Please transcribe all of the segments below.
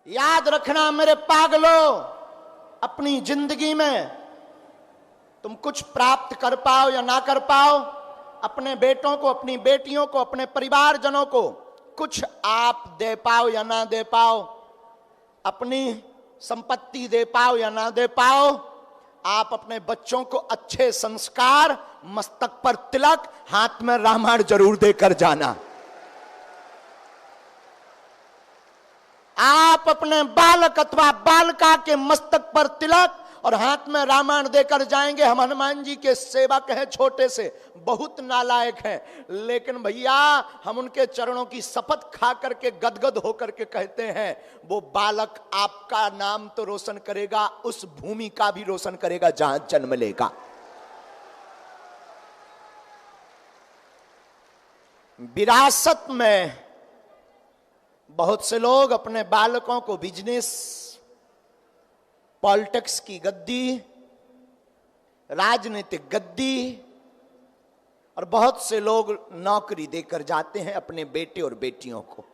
याद रखना मेरे पागलों, अपनी जिंदगी में तुम कुछ प्राप्त कर पाओ या ना कर पाओ, अपने बेटों को, अपनी बेटियों को, अपने परिवारजनों को कुछ आप दे पाओ या ना दे पाओ, अपनी संपत्ति दे पाओ या ना दे पाओ, आप अपने बच्चों को अच्छे संस्कार, मस्तक पर तिलक, हाथ में रामायण जरूर देकर जाना। आप अपने बालक अथवा बालिका के मस्तक पर तिलक और हाथ में रामायण देकर जाएंगे। हम हनुमान जी के सेवक हैं, छोटे से, बहुत नालायक हैं, लेकिन भैया हम उनके चरणों की शपथ खा करके गदगद होकर के कहते हैं, वो बालक आपका नाम तो रोशन करेगा, उस भूमि का भी रोशन करेगा जहां जन्म लेगा। विरासत में बहुत से लोग अपने बालकों को बिजनेस, पॉलिटिक्स की गद्दी, राजनीतिक गद्दी और बहुत से लोग नौकरी देकर जाते हैं अपने बेटे और बेटियों को।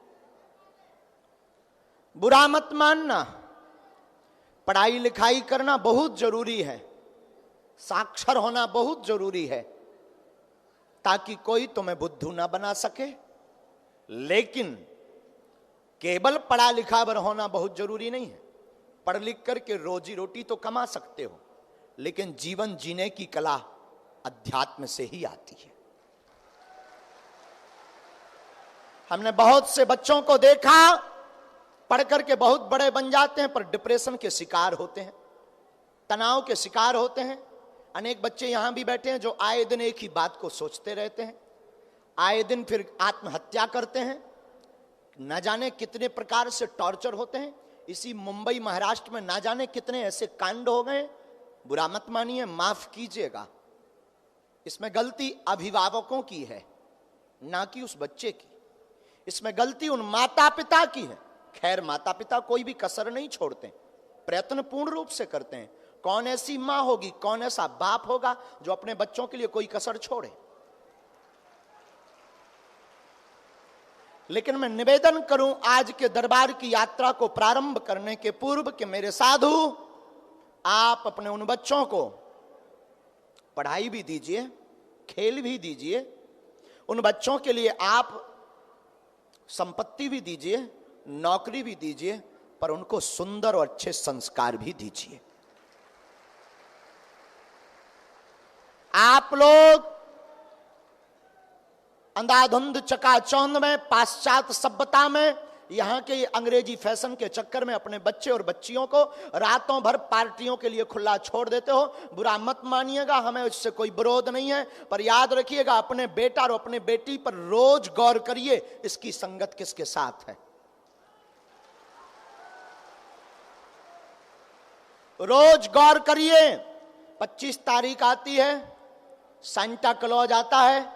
बुरा मत मानना, पढ़ाई लिखाई करना बहुत जरूरी है, साक्षर होना बहुत जरूरी है ताकि कोई तुम्हें बुद्धू ना बना सके। लेकिन केवल पढ़ा लिखा पर होना बहुत जरूरी नहीं है। पढ़ लिख करके रोजी रोटी तो कमा सकते हो, लेकिन जीवन जीने की कला अध्यात्म से ही आती है। हमने बहुत से बच्चों को देखा, पढ़ करके बहुत बड़े बन जाते हैं पर डिप्रेशन के शिकार होते हैं, तनाव के शिकार होते हैं। अनेक बच्चे यहां भी बैठे हैं जो आए दिन एक ही बात को सोचते रहते हैं, आए दिन फिर आत्महत्या करते हैं। न जाने कितने प्रकार से टॉर्चर होते हैं। इसी मुंबई महाराष्ट्र में ना जाने कितने ऐसे कांड हो गए। बुरा मत मानिए, माफ कीजिएगा, इसमें गलती अभिभावकों की है, ना कि उस बच्चे की। इसमें गलती उन माता पिता की है। खैर, माता पिता कोई भी कसर नहीं छोड़ते, प्रयत्न पूर्ण रूप से करते हैं। कौन ऐसी मां होगी, कौन ऐसा बाप होगा जो अपने बच्चों के लिए कोई कसर छोड़े। लेकिन मैं निवेदन करूं आज के दरबार की यात्रा को प्रारंभ करने के पूर्व कि मेरे साधु, आप अपने उन बच्चों को पढ़ाई भी दीजिए, खेल भी दीजिए, उन बच्चों के लिए आप संपत्ति भी दीजिए, नौकरी भी दीजिए, पर उनको सुंदर और अच्छे संस्कार भी दीजिए। आप लोग अंधाधुंध चकाचौंध में, पाश्चात्य सभ्यता में, यहां के अंग्रेजी फैशन के चक्कर में अपने बच्चे और बच्चियों को रातों भर पार्टियों के लिए खुला छोड़ देते हो। बुरा मत मानिएगा, हमें उससे कोई विरोध नहीं है, पर याद रखिएगा अपने बेटा और अपने बेटी पर रोज गौर करिए, इसकी संगत किसके साथ है। रोज गौर करिए। 25 तारीख आती है, सांता क्लॉज आता है,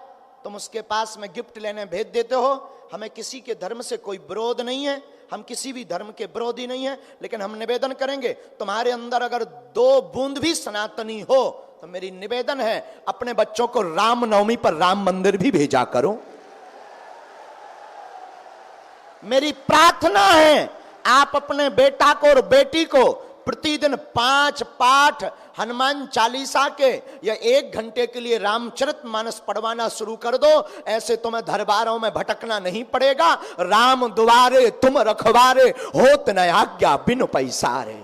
तुम उसके पास में गिफ्ट लेने भेज देते हो। हमें किसी के धर्म से कोई विरोध नहीं है, हम किसी भी धर्म के विरोधी नहीं है, लेकिन हम निवेदन करेंगे, तुम्हारे अंदर अगर 2 बूंद भी सनातनी हो तो मेरी निवेदन है, अपने बच्चों को रामनवमी पर राम मंदिर भी भेजा करो। मेरी प्रार्थना है, आप अपने बेटा को और बेटी को प्रतिदिन 5 पाठ हनुमान चालीसा के या 1 घंटे के लिए रामचरितमानस पढ़वाना शुरू कर दो। ऐसे तुम्हें दरबारों में भटकना नहीं पड़ेगा। राम दुआरे तुम रखवारे, होत न आज्ञा बिनु पैसारे।